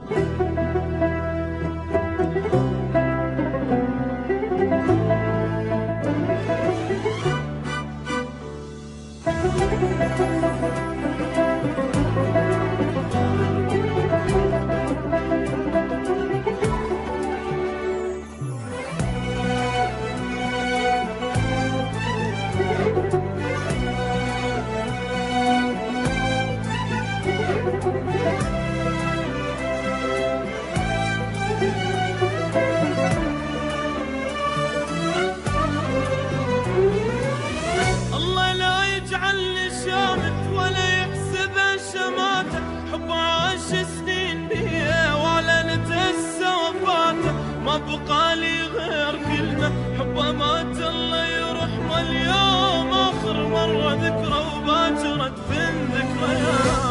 الله لا يجعلني شامت ولا يحسب شماته، حب عاش سنين بيه وعلنت هسه وفاته، ما بقى لي غير كلمة حبه مات الله يرحمه، اليوم آخر مرة ذكرى وباكرة تفن ذكريات.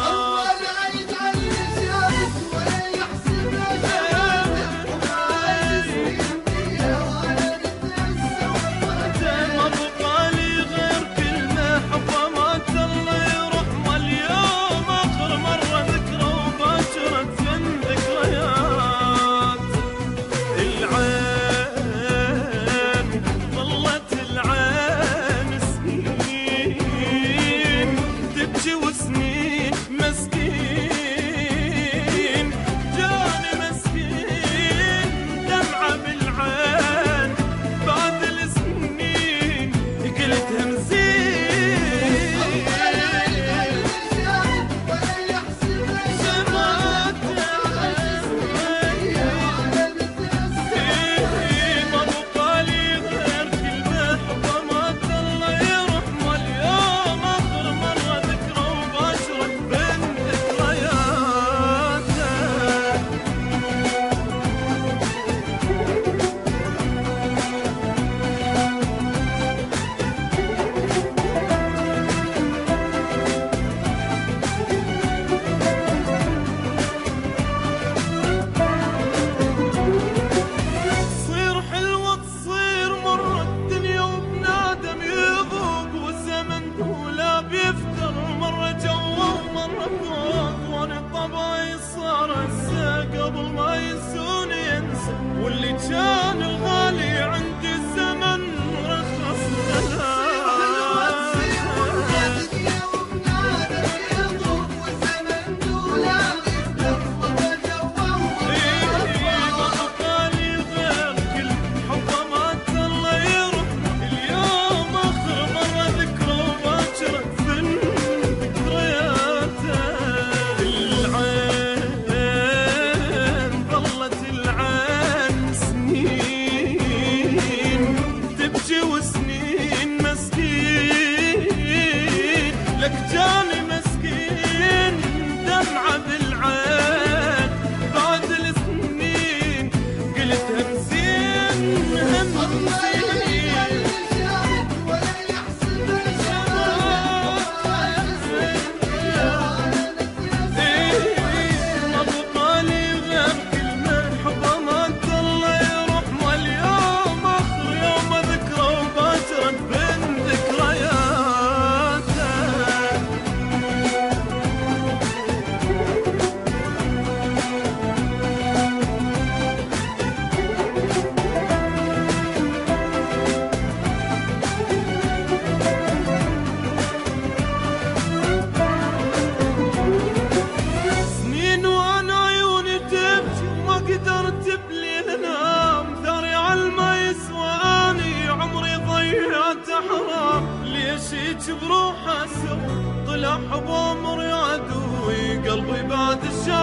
واللي كان الغالي عندي الزمن رخص جاني مسكين دمعة بالعين بعد السنين قلت همزين ولا يحسب ما بقى لي غير كلمة حبه مات الله يرحمه، اليوم آخر يوم ذكرى وباكرة بين ذكريات. ليش بروحه سر طلع بأمر عدوي قلبي بعد الشر